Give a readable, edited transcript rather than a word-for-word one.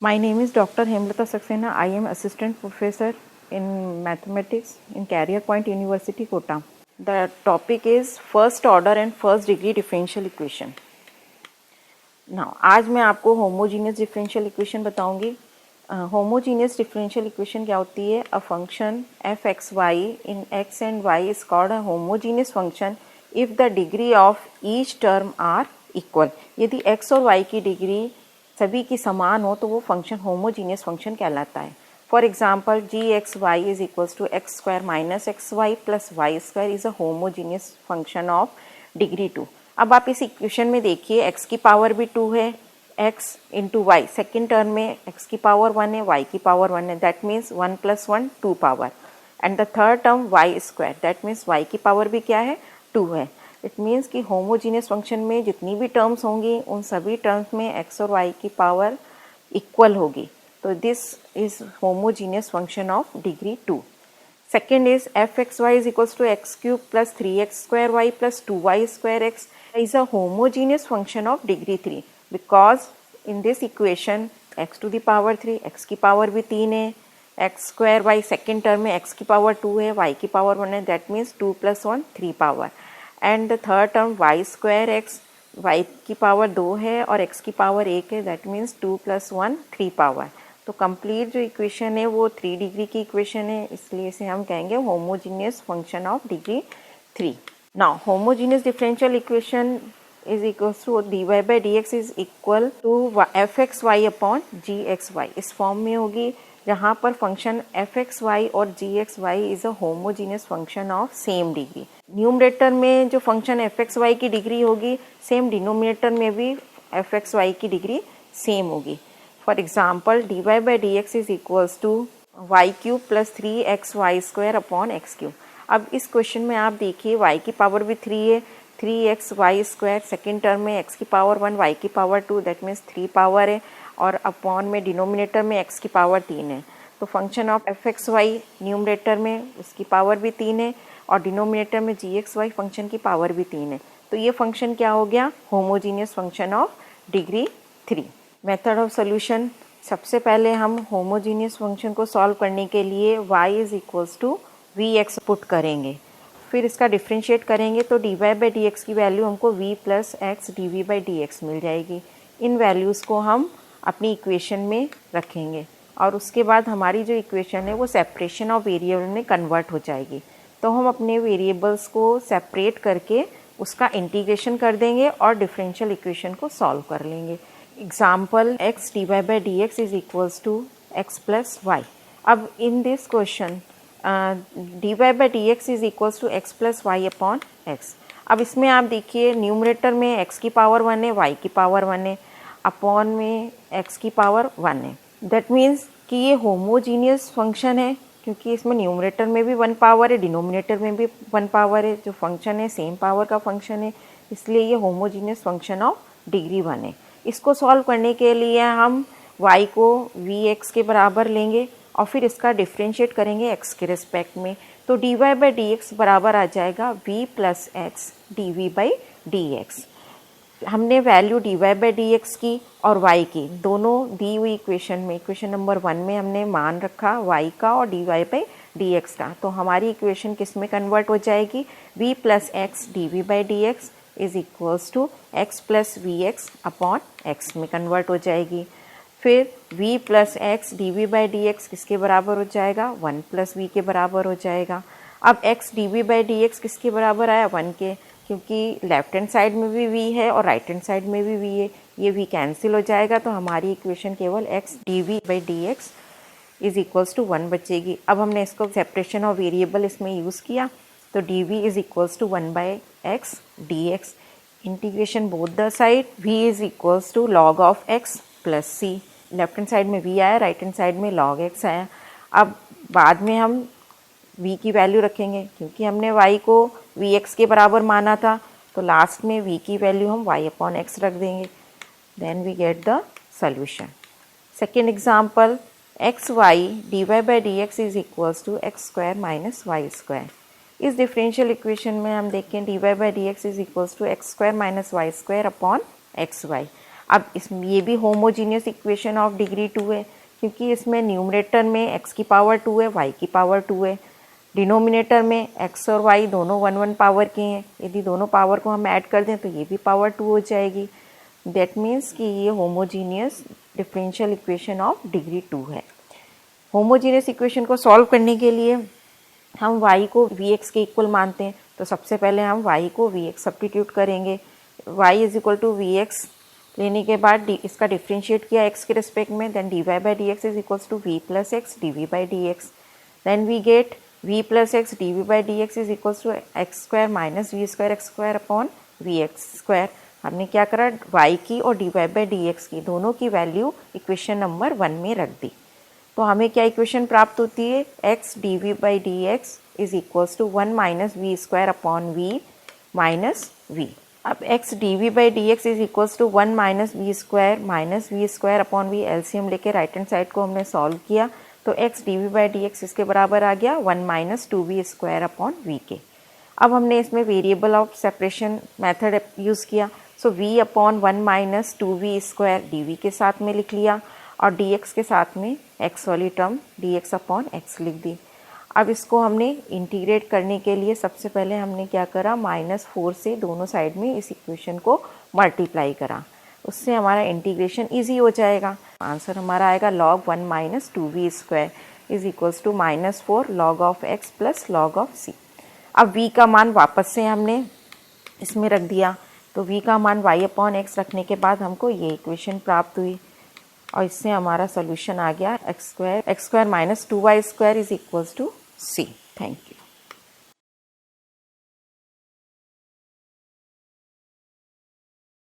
My name is Dr. Hemlata Saxena. I am Assistant Professor in Mathematics in Career Point University, Kota. The topic is First Order and First Degree Differential Equation. Now, आज मैं आपको homogeneous differential equation बताऊंगी. Homogeneous differential equation क्या होती है? A function f x y in x and y is called a homogeneous function if the degree of each term are equal. यदि x और y की डिग्री सभी की समान हो तो वो फंक्शन होमोजीनियस फंक्शन कहलाता है. For example g x y is equals to x square minus x y plus y square is a homogeneous function of degree 2. अब आप इस इक्वेशन में देखिए x की पावर भी 2 है, x into y. Second term में x की पावर 1 है, y की पावर 1 है. That means 1 + 1 2 power. And the third term y square. That means y की पावर भी क्या है? 2 है. इट मीन्स कि होमोजीनियस फंक्शन में जितनी भी टर्म्स होंगी उन सभी टर्म्स में x और y की पावर इक्वल होगी. तो this is homogeneous function of degree 2. Second is fxy is equals to x cube plus 3x square y plus 2y square x is a homogeneous function of degree 3 because in this equation x to the power 3, x की power भी 3 है, x square y second term में x की power 2 है, y की power 1 है. That means 2 + 1 3 power. And the third term y square x, y की power 2 है और x की पावर 1 है. That means 2 + 1 3 power. तो कंप्लीट जो इक्वेशन है वो 3 डिग्री की इक्वेशन है, इसलिए इसे हम कहेंगे homogeneous function of degree 3. Now homogeneous differential equation is equals to dy by dx is equal to f x y upon g x y. इस फॉर्म में होगी जहाँ पर फंक्शन एफ एक्स वाई और g x y is a homogeneous function of same degree. Numerator में जो function f x y की degree होगी सेम डिनोमिनेटर में भी एफ एक्स वाई की डिग्री सेम होगी. For example, dy by dx is equals to y cube plus 3xy square upon x cube. अब इस क्वेश्चन में आप देखिए y की पावर भी 3 है, 3xy स्क्वायर. सेकेंड टर्म में x की पावर 1, y की पावर 2. दैट मीन्स 3 पावर है और अपॉन में डिनोमिनेटर में x की पावर 3 है. तो function of f x y numerator में उसकी पावर भी 3 है और डिनोमिनेटर में जी एक्स वाई फंक्शन की पावर भी 3 है. तो ये फंक्शन क्या हो गया? Homogeneous function of degree 3. Method of solution. सबसे पहले हम होमोजीनियस फंक्शन को सॉल्व करने के लिए y is equals to v x put करेंगे, फिर इसका डिफ्रेंशिएट करेंगे तो dy बाई डी एक्स की वैल्यू हमको v plus x d v by d x मिल जाएगी. इन वैल्यूज़ को हम अपनी इक्वेशन में रखेंगे और उसके बाद हमारी जो इक्वेशन है वो सेपरेशन ऑफ वेरिएबल में कन्वर्ट हो जाएगी. तो हम अपने वेरिएबल्स को सेपरेट करके उसका इंटीग्रेशन कर देंगे और डिफरेंशियल इक्वेशन को सॉल्व कर लेंगे. Example x dy by dx is equals to x plus y. अब in this question dy by dx is equals to x plus y upon x. अब इसमें आप देखिए न्यूमरेटर में x की पावर 1 है, y की पावर 1 है, अपॉन में x की पावर 1 है. दैट मीन्स कि ये होमोजीनियस फंक्शन है क्योंकि इसमें न्यूमरेटर में भी 1 पावर है, डिनोमिनेटर में भी 1 पावर है. जो फंक्शन है सेम पावर का फंक्शन है, इसलिए ये होमोजीनियस फंक्शन ऑफ डिग्री 1 है. इसको सॉल्व करने के लिए हम y को वी एक्स के बराबर लेंगे और फिर इसका डिफ्रेंशिएट करेंगे x के रिस्पेक्ट में. तो dy बाई डी एक्स बराबर आ जाएगा v plus x d v by d x. हमने value dy by d x की और y की दोनों दी हुई इक्वेशन में, इक्वेशन नंबर 1 में हमने मान रखा y का और dy बाई डी एक्स का. तो हमारी इक्वेशन किस में कन्वर्ट हो जाएगी? v plus x d v by d x is equals to x plus v x upon x में कन्वर्ट हो जाएगी. फिर v plus x d v by d x किसके बराबर हो जाएगा? 1 प्लस वी के बराबर हो जाएगा. अब x d v by d x किसके बराबर आया? 1 के, क्योंकि लेफ्ट हैंड साइड में भी v है और राइट हैंड साइड में भी v है. ये v कैंसिल हो जाएगा तो हमारी इक्वेशन केवल x d v by d x is equals to 1 बचेगी. अब हमने इसको सेपरेशन ऑफ वेरिएबल इसमें यूज़ किया तो d v is equals to 1 by x d x. Integration both the side, v is equals to log of x plus c. Left hand side में v आया, right hand side में log x आया. अब बाद में हम v की value रखेंगे क्योंकि हमने y को vx के बराबर माना था, तो लास्ट में v की वैल्यू हम y अपॉन x रख देंगे. Then we get the solution. Second example x y d y by d x is equals to x square minus y square. इस डिफरेंशियल इक्वेशन में हम देखें d y by d x is equals to x square minus y square upon x y. अब इसमें ये भी homogeneous equation of degree 2 है, क्योंकि इसमें न्यूमरेटर में x की पावर 2 है, y की पावर 2 है, डिनोमिनेटर में x और y दोनों 1 पावर के हैं। यदि दोनों पावर को हम ऐड कर दें तो ये भी पावर 2 हो जाएगी। दैट मीन्स कि ये homogeneous differential equation of degree 2 है। होमोजीनियस इक्वेशन को सॉल्व करने के लिए हम y को vx के इक्वल मानते हैं, तो सबसे पहले हम y को vx सब्स्टिट्यूट करेंगे। y is equal to vx लेने के बाद इसका डिफ्रेंशिएट किया x के रिस्पेक्ट में, then dy by d x is equals to v plus x dv by d x. Then we get v plus x dv by d x is equals to x square minus v square x square upon v x square. हमने क्या करा, y की और dy by d x की दोनों की value equation number 1 में रख दी। तो हमें क्या इक्वेशन प्राप्त होती है, x dv by d x is equals to 1 minus v square upon v minus v. अब x dv by d x is equals to 1 minus v square upon v, LCM लेके राइट हैंड साइड को हमने solve किया, तो x dv by d x इसके बराबर आ गया 1 minus 2v square upon we के। अब हमने इसमें variable of separation method use किया, सो v upon 1 minus 2v square dv के साथ में लिख लिया और dx के साथ में x वाली टर्म dx अपॉन x लिख दी। अब इसको हमने इंटीग्रेट करने के लिए सबसे पहले हमने क्या करा, -4 से दोनों साइड में इस इक्वेशन को मल्टीप्लाई करा, उससे हमारा इंटीग्रेशन इजी हो जाएगा। आंसर हमारा आएगा log 1 minus 2v square is equals to -4 log of x plus log of c। अब v का मान वापस से हमने इसमें रख दिया, तो v का मान y अपॉन x रखने के बाद हमको ये इक्वेशन प्राप्त हुई और इससे हमारा सोल्यूशन आ गया x square minus 2y square is equals to c। Thank you.